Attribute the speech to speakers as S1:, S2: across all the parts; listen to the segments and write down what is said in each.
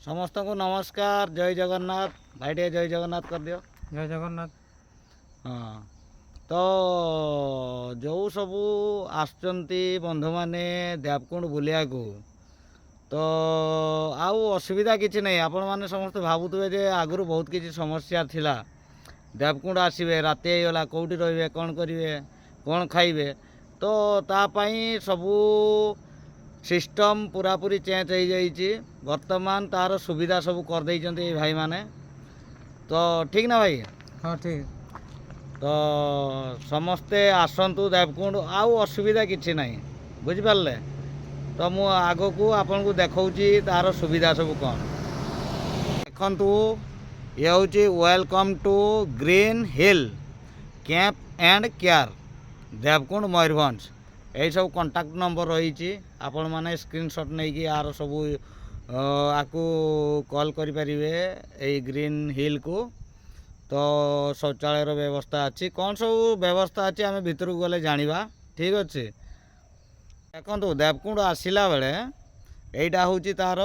S1: समस्त को नमस्कार। जय जगन्नाथ भाई, टे जय जगन्नाथ कर दियो।
S2: जय जगन्नाथ।
S1: हाँ, तो जो सबू आसुचंती बंधु माने देवकुंड बुलिया को तो आउ असुविधा किसी नहीं। आपण मैंने समस्त भावुवे जे आगु बहुत किसी समस्या थिला। देवकुंड आसवे राति होगा कौटी रे कौन करेंगे कौन खाइबे, तो तापाई सबू सिस्टम पूरापूरी चेंज हो जाइए। वर्तमान तार सुविधा सब कर देइचंती भाई माने, तो ठीक ना भाई।
S2: हाँ ठीक।
S1: तो समस्ते आसतु देवकुंड, आउ असुविधा किसी ना बुझिपारे। तो मु आग को आपन को देखौची तार सुविधा सब कौन देखंतु। ये हूँ welcome to green hill camp and care Deokund Mayurbhanj. यही सब कांटेक्ट नंबर रही आपण माने स्क्रीनशॉट नहीं कि यार सब आपको कॉल करें ये ग्रीन हिल को। तो शौचालय व्यवस्था अच्छी कौन सब व्यवस्था अच्छी आम भीतर को गले जाना। ठीक अच्छे। देखो देवकुंड आसला बेले यहीटा हूँ तार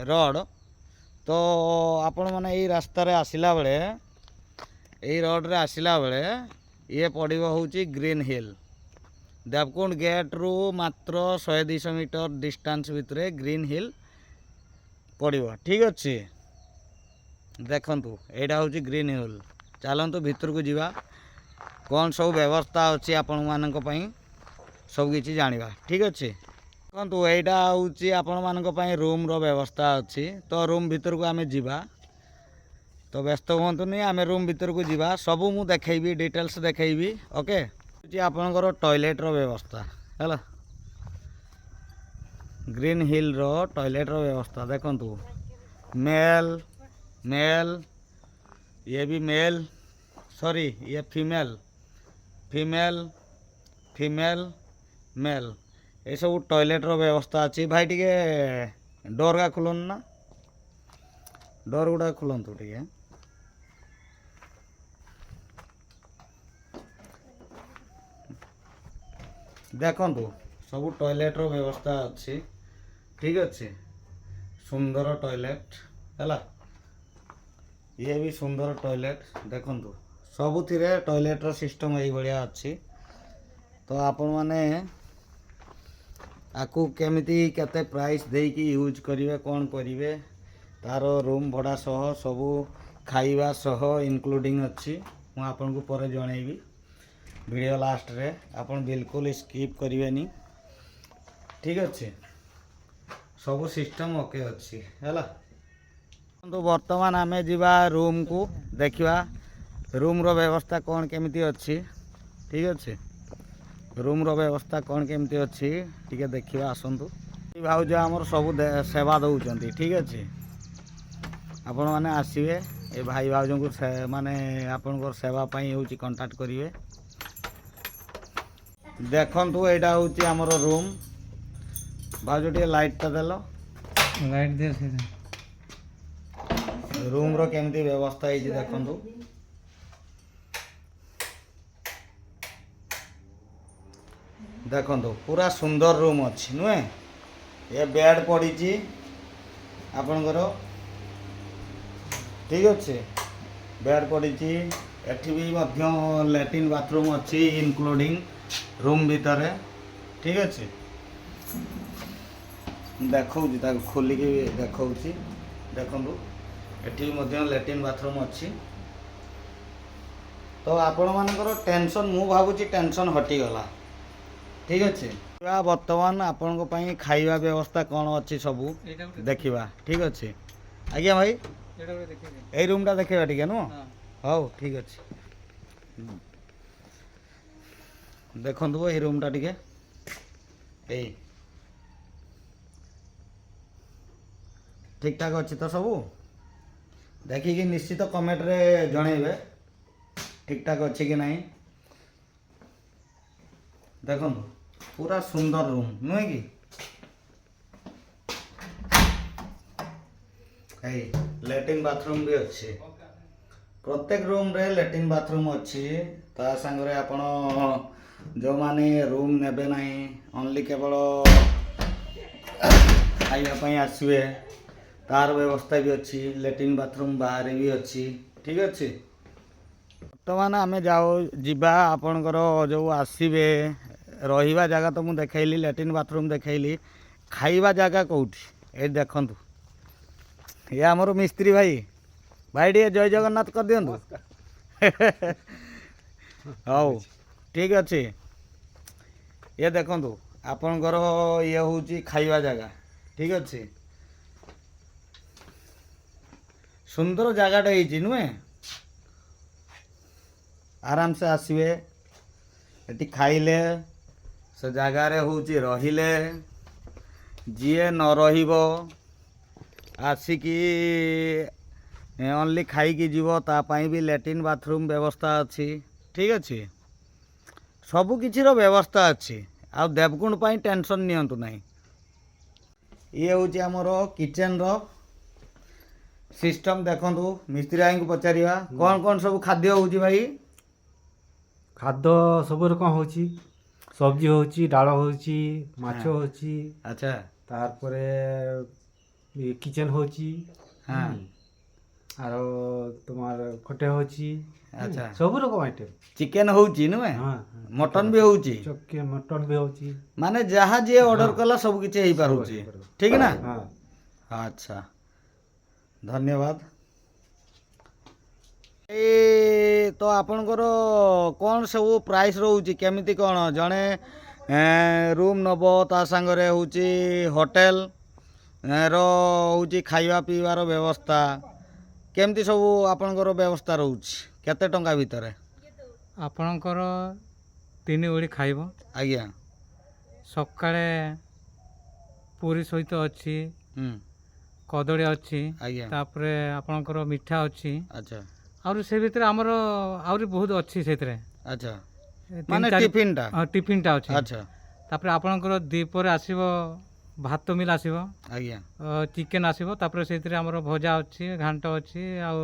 S1: रोड। तो आपण मैंने यही रास्तार आसला बेले यही रोड रे आसला बेले ये पड़ो हूँ ग्रीन हिल। देवकुंड गेट रु मात्र 100-200 मीटर डिस्टेंस भितर ग्रीन हिल पड़ो। ठीक अच्छे। देखंतु एटा हूँ ग्रीन हिल। चलतु भीतर को जीवा कौन सब व्यवस्था अच्छी आपण मानक पई सब किछि जानिबा। ठीक अच्छे। देखंतु एटा हूँ आपण मानक पई रूम रो व्यवस्था अच्छी। तो रूम भीतर को आमे जीवा, तो व्यस्त हुंतु नहीं, आमे रूम भीतर को जीवा सबू मु देखैबी, डिटेल्स देखैबी। ओके। आपणकर टॉयलेट रो व्यवस्था है ग्रीन हिल रो टॉयलेट रो व्यवस्था देखंतु। मेल मेल ये भी मेल, सॉरी ये फीमेल फीमेल फीमेल मेल, ये सब टॉयलेट रो व्यवस्था अच्छी। भाई टिके डोर का खुलन ना, डोर गुड़ा खुलंतु टिके। देखंतु सब टॉयलेट रो व्यवस्था अच्छी। ठीक अच्छे। सुंदर टॉयलेट है, ये भी सुंदर टॉयलेट देखंतु। सबुथिरे टॉयलेट रो सिस्टम यही बढ़िया अच्छी। तो आपण माने आकु केमिति केते प्राइस देई कि यूज करिवे कौन करिवे तार रूम भड़ा सह सबू खाइबा सह इंक्लूडिंग अच्छी। मु आपन को परे जणैबी वीडियो लास्ट रे, आपन बिल्कुल स्किप करिवेनी। ठीक अच्छे। सब सिस्टम ओके अच्छी है। तो वर्तमान आमे जीवा रूम को देखिवा रूम रो व्यवस्था कौन केमिति अच्छी। ठीक अच्छे। रूम रो व्यवस्था कौन केमिति अच्छी टिके देखिवा आसंतु। भाउज आमर सब सेवा दउचंती। ठीक अच्छे। आपण माने आसीबे ए भाई भाउज को माने आपनकर सेवा पई होची कांटेक्ट करिवे। देखंतु एटा होची हमर रूम। भाउज टे लाइट ता देलो,
S2: लाइट दे से
S1: रूम रो केमती व्यवस्था है देखंतु। देखंतु पूरा सुंदर रूम अच्छी नुहे। ये बेड पड़ी आपनकर। ठीक अच्छे। बेड पड़ी एठी भी मध्य लैट्रिन बाथरूम अच्छी इंक्लूडिंग रूम भीतर। ठीक अच्छे। देखौची ताको खोलिकी देखौची देखंतु एठी मध्य लैट्रिन बाथरूम अच्छी। तो आपण मानकर टेंशन मु भावुची टेंशन हटी गला। ठीक अच्छे। वर्तमान आपण को पई खाइबा व्यवस्था कौन अच्छी सबू देखिबा। ठीक अच्छे। आज्ञा भाई ए रूम टा देखिबा ठीक है नु। हां ठीक अच्छे। देखंतु ए रूम टा ठीक ए ठीक ठाक अच्छी। तो सबू देखिए निश्चित कमेंट रे जणेबे ठीक ठाक अच्छी कि नहीं। देखो पूरा सुंदर रूम नुहे कि लैट्रिन बाथरूम भी अच्छी। प्रत्येक रूम रे लैट्रिन बाथरूम अच्छी। ता संगे आपण जो माने रूम नेबे नहीं ओनली केवल खाइबा पई आसीबे ତାର ବ୍ୟବସ୍ଥା ବି ଅଛି, ଲାଟ୍ରିନ୍ ବାଥରୁମ୍ ବାହାରେ ବି ଅଛି। ଠିକ୍ ଅଛି। ବର୍ତ୍ତମାନ ଆମେ ଯିବା ଆପଣଙ୍କର ଯେଉଁ ଆସିବେ ରହିବା ଜାଗା ତ ମୁଁ ଦେଖାଇଲି, ଲାଟ୍ରିନ୍ ବାଥରୁମ୍ ଦେଖାଇଲି, ଖାଇବା ଜାଗା କେଉଁଠି ଏଇ ଦେଖନ୍ତୁ। ଇଏ ଆମର ମିସ୍ତ୍ରୀ ଭାଇ, ଭାଇ ଟିକେ ଜୟ ଜଗନ୍ନାଥ କରିଦିଅନ୍ତୁ। ହଉ ଠିକ୍ ଅଛି। ଇଏ ଦେଖନ୍ତୁ ଆପଣଙ୍କର ଇଏ ହେଉଛି ଖାଇବା ଜାଗା। ଠିକ୍ ଅଛି, ସୁନ୍ଦର ଜାଗାଟା ହେଇଛି ନୁହେଁ? ଆରାମସେ ଆସିବେ, ଏଠି ଖାଇଲେ, ସେ ଜାଗାରେ ହେଉଛି ରହିଲେ। ଯିଏ ନ ରହିବ ଆସିକି ଓନ୍ଲି ଖାଇକି ଯିବ, ତା ପାଇଁ ବି ଲାଟ୍ରିନ୍ ବାଥରୁମ୍ ବ୍ୟବସ୍ଥା ଅଛି। ଠିକ୍ ଅଛି, ସବୁକିଛିର ବ୍ୟବସ୍ଥା ଅଛି। ଆଉ ଦେବକୁଣ୍ଡ ପାଇଁ ଟେନସନ୍ ନିଅନ୍ତୁ ନାହିଁ। ଇଏ ହେଉଛି ଆମର କିଚେନ୍ର ସିଷ୍ଟମ୍। ଦେଖନ୍ତୁ ମିସ୍ତ୍ରୀ ଭାଇଙ୍କୁ ପଚାରିବା କ'ଣ କ'ଣ ସବୁ ଖାଦ୍ୟ ହେଉଛି ଭାଇ?
S3: ଖାଦ୍ୟ ସବୁ ରକମ ହେଉଛି, ସବଜି ହେଉଛି, ଡାଳ ହେଉଛି, ମାଛ ହେଉଛି,
S1: ଆଚ୍ଛା
S3: ତାପରେ କିଚେନ୍ ହେଉଛି,
S1: ହଁ
S3: ଆଉ ତୁମାର ଖଟେ ହେଉଛି,
S1: ଆଚ୍ଛା
S3: ସବୁ ରକମ ଆଇଟମ୍।
S1: ଚିକେନ୍ ହେଉଛି ନୁହେଁ?
S3: ହଁ
S1: ମଟନ୍ ବି ହେଉଛି।
S3: ଚକେ ମଟନ୍ ବି ହେଉଛି।
S1: ମାନେ ଯାହା ଯିଏ ଅର୍ଡ଼ର କଲା ସବୁ କିଛି ହେଇପାରୁଛି।
S3: ହେଇପାରିବ।
S1: ଠିକ୍ ନା?
S3: ହଁ
S1: ଆଚ୍ଛା, ଧନ୍ୟବାଦ। ଏଇ ତ ଆପଣଙ୍କର କ'ଣ ସବୁ ପ୍ରାଇସ୍ ରହୁଛି, କେମିତି କ'ଣ? ଜଣେ ରୁମ୍ ନେବ, ତା ସାଙ୍ଗରେ ହେଉଛି ହୋଟେଲ ର ହେଉଛି ଖାଇବା ପିଇବାର ବ୍ୟବସ୍ଥା, କେମିତି ସବୁ ଆପଣଙ୍କର ବ୍ୟବସ୍ଥା ରହୁଛି? କେତେ ଟଙ୍କା ଭିତରେ?
S2: ଆପଣଙ୍କର 3 ଓଳି ଖାଇବ।
S1: ଆଜ୍ଞା।
S2: ସକାଳେ ପୁରୀ ସହିତ ଅଛି,
S1: ହୁଁ।
S2: କଦଳୀ ଅଛି,
S1: ଆଜ୍ଞା।
S2: ତାପରେ ଆପଣଙ୍କର ମିଠା ଅଛି,
S1: ଆଚ୍ଛା
S2: ଆହୁରି ସେ ଭିତରେ ଆମର ଆହୁରି ବହୁତ ଅଛି ସେଥିରେ।
S1: ଆଚ୍ଛା,
S2: ତିନି
S1: ମାନେ
S2: ଚାରି-
S1: ଟିଫିନ୍ଟା?
S2: ହଁ, ଟିଫିନ୍ଟା ଅଛି।
S1: ଆଚ୍ଛା
S2: ତାପରେ ଆପଣଙ୍କର ଦ୍ୱିପହରେ ଆସିବ ଭାତ ମିଲ୍ ଆସିବ,
S1: ଆଜ୍ଞା।
S2: ଚିକେନ୍ ଆସିବ, ତାପରେ ସେଥିରେ ଆମର ଭଜା ଅଛି, ଘାଣ୍ଟ ଅଛି, ଆଉ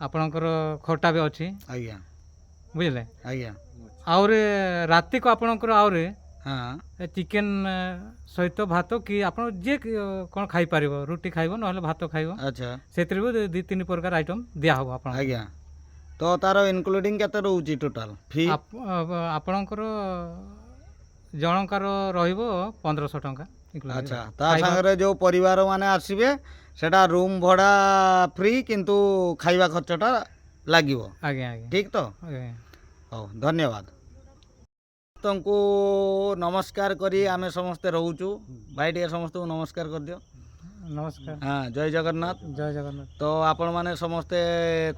S2: ଆପଣଙ୍କର ଖଟା ବି ଅଛି,
S1: ଆଜ୍ଞା
S2: ବୁଝିଲେ।
S1: ଆଜ୍ଞା।
S2: ଆହୁରି ରାତିକୁ ଆପଣଙ୍କର ଆହୁରି
S1: ହଁ
S2: ଚିକେନ୍ ସହିତ ଭାତ କି ଆପଣ ଯିଏ କ'ଣ ଖାଇପାରିବ, ରୁଟି ଖାଇବ ନହେଲେ ଭାତ ଖାଇବ,
S1: ଆଚ୍ଛା
S2: ସେଥିରେ ବି 2-3 ପ୍ରକାର ଆଇଟମ୍ ଦିଆହେବ ଆପଣ।
S1: ଆଜ୍ଞା। ତ ତାର ଇନକ୍ଲୁଡ଼ିଂ କେତେ ରହୁଛି ଟୋଟାଲ ଫି?
S2: ଆପଣଙ୍କର ଜଣଙ୍କର ରହିବ 1500 ଟଙ୍କା।
S1: ଆଚ୍ଛା, ତା ସାଙ୍ଗରେ ଯେଉଁ ପରିବାର ମାନେ ଆସିବେ ସେଟା ରୁମ୍ ଭଡ଼ା ଫ୍ରି, କିନ୍ତୁ ଖାଇବା ଖର୍ଚ୍ଚଟା ଲାଗିବ।
S2: ଆଜ୍ଞା ଆଜ୍ଞା
S1: ଠିକ୍ ତ?
S2: ଆଜ୍ଞା।
S1: ହଉ, ଧନ୍ୟବାଦ। ସମସ୍ତଙ୍କୁ ନମସ୍କାର କରି ଆମେ ସମସ୍ତେ ରହୁଛୁ। ଭାଇ ଟିକେ ସମସ୍ତଙ୍କୁ ନମସ୍କାର କରିଦିଅ।
S2: ନମସ୍କାର,
S1: ହଁ, ଜୟ ଜଗନ୍ନାଥ।
S2: ଜୟ ଜଗନ୍ନାଥ।
S1: ତ ଆପଣମାନେ ସମସ୍ତେ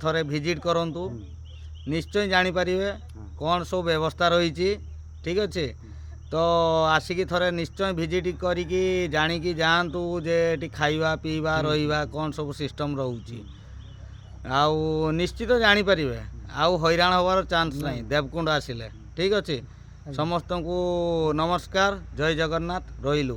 S1: ଥରେ ଭିଜିଟ୍ କରନ୍ତୁ, ନିଶ୍ଚୟ ଜାଣିପାରିବେ କ'ଣ ସବୁ ବ୍ୟବସ୍ଥା ରହିଛି। ଠିକ୍ ଅଛି, ତ ଆସିକି ଥରେ ନିଶ୍ଚୟ ଭିଜିଟ୍ କରିକି ଜାଣିକି ଯାଆନ୍ତୁ ଯେ ଏଠି ଖାଇବା ପିଇବା ରହିବା କ'ଣ ସବୁ ସିଷ୍ଟମ୍ ରହୁଛି। ଆଉ ନିଶ୍ଚିତ ଜାଣିପାରିବେ, ଆଉ ହଇରାଣ ହେବାର ଚାନ୍ସ ନାହିଁ ଦେବକୁଣ୍ଡ ଆସିଲେ। ଠିକ୍ ଅଛି, ସମସ୍ତଙ୍କୁ ନମସ୍କାର, ଜୟ ଜଗନ୍ନାଥ, ରହିଲୁ।